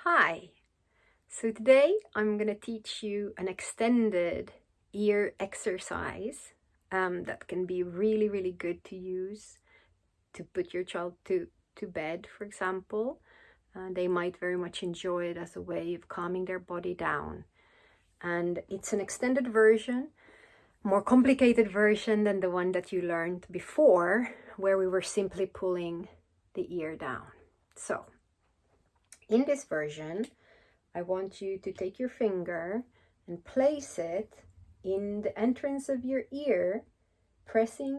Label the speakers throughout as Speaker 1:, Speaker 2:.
Speaker 1: Hi! So today I'm going to teach you an extended ear exercise that can be really good to use to put your child to bed, for example. They might very much enjoy it as a way of calming their body down. And it's an extended version, more complicated version than the one that you learned before, where we were simply pulling the ear down. So in this version, I want you to take your finger and place it in the entrance of your ear, pressing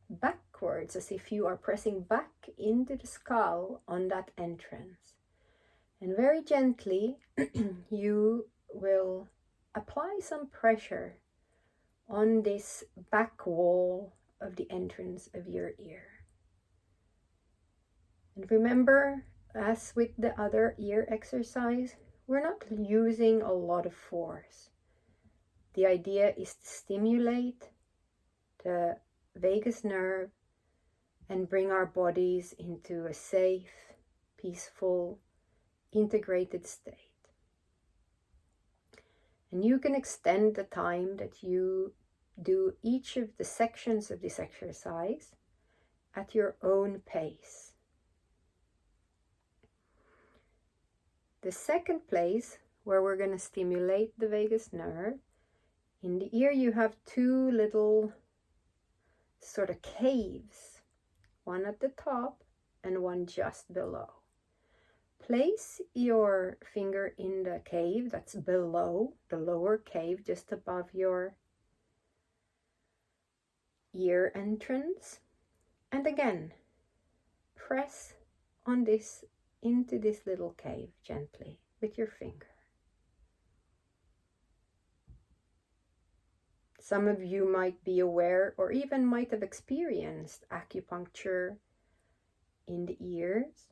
Speaker 1: backwards as if you are pressing back into the skull on that entrance. And very gently, you will apply some pressure on this back wall of the entrance of your ear. And remember, as with the other ear exercise, we're not using a lot of force. The idea is to stimulate the vagus nerve and bring our bodies into a safe, peaceful, integrated state. And you can extend the time that you do each of the sections of this exercise at your own pace. The second place where we're going to stimulate the vagus nerve, in the ear you have two little sort of caves, one at the top and one just below. Place your finger in the cave that's below, the lower cave just above your ear entrance, and again press on this into this little cave gently with your finger. Some of you might be aware or even might have experienced acupuncture in the ears.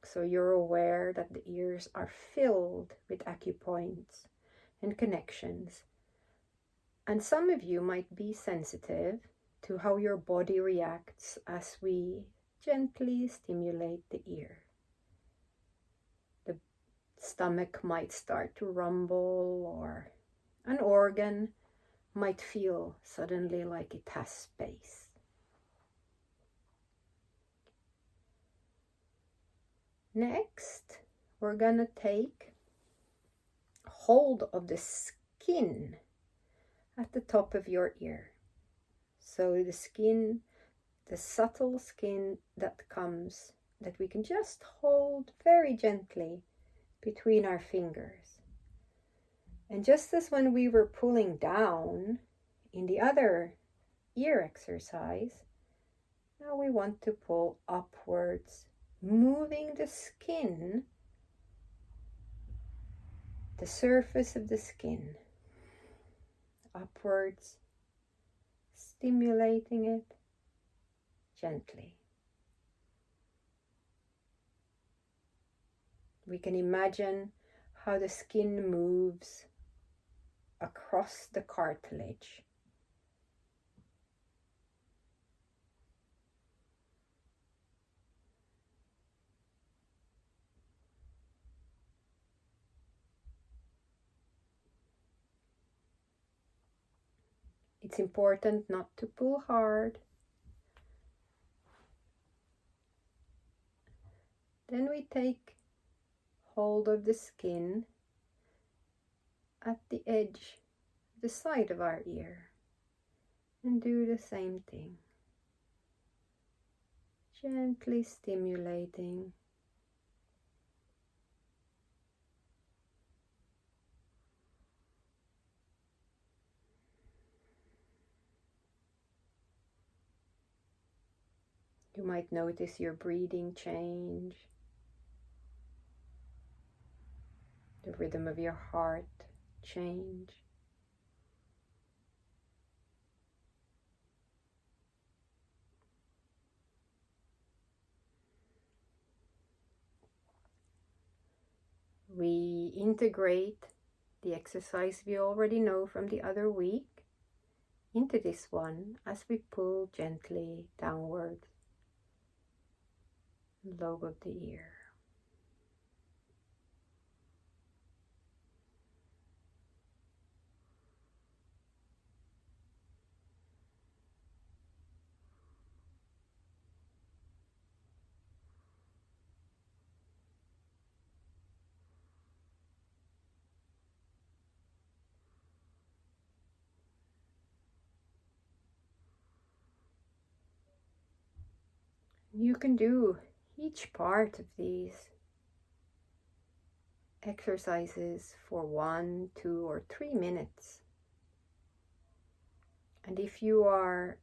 Speaker 1: So you're aware that the ears are filled with acupoints and connections. And some of you might be sensitive to how your body reacts as we gently stimulate the ear. The stomach might start to rumble, or an organ might feel suddenly like it has space. Next, we're gonna take hold of the skin at the top of your ear. So the skin, the subtle skin that comes, that we can just hold very gently between our fingers. And just as when we were pulling down in the other ear exercise, now we want to pull upwards, moving the skin, the surface of the skin, upwards, stimulating it gently. We can imagine how the skin moves across the cartilage. It's important not to pull hard. Then we take hold of the skin at the edge, the side of our ear, and do the same thing. Gently stimulating. You might notice your breathing change, the rhythm of your heart change. We integrate the exercise we already know from the other week into this one as we pull gently downwards, lobe of the ear. You can do each part of these exercises for 1, 2, or 3 minutes. And if you are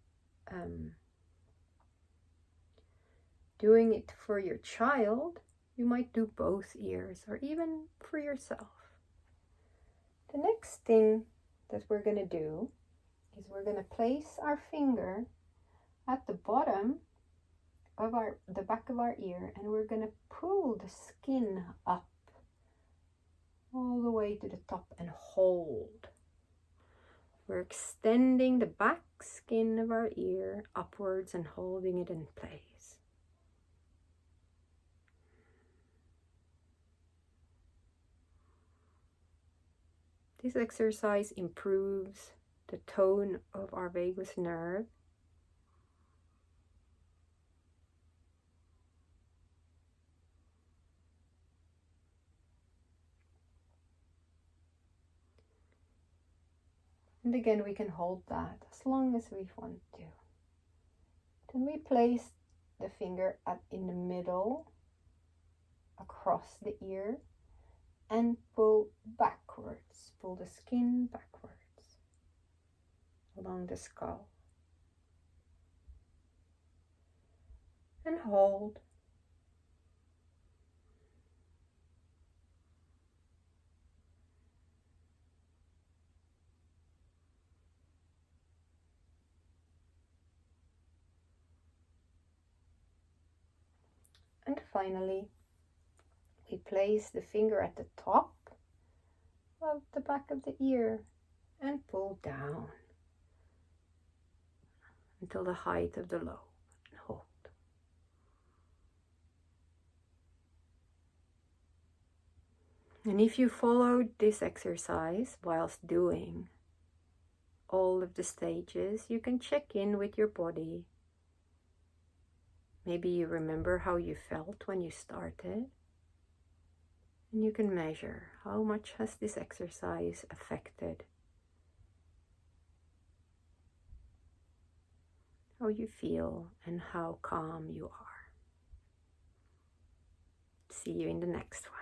Speaker 1: doing it for your child, you might do both ears, or even for yourself. The next thing that we're going to do is we're going to place our finger at the bottom of the back of our ear, and we're going to pull the skin up all the way to the top and hold. We're extending the back skin of our ear upwards and holding it in place. This exercise improves the tone of our vagus nerve. And again, we can hold that as long as we want to. Then we place the finger in the middle, across the ear, and pull backwards. Pull the skin backwards along the skull. And hold. And finally, we place the finger at the top of the back of the ear and pull down until the height of the lobe and hold. And if you followed this exercise whilst doing all of the stages, you can check in with your body. Maybe you remember how you felt when you started. And you can measure how much has this exercise affected how you feel and how calm you are. See you in the next one.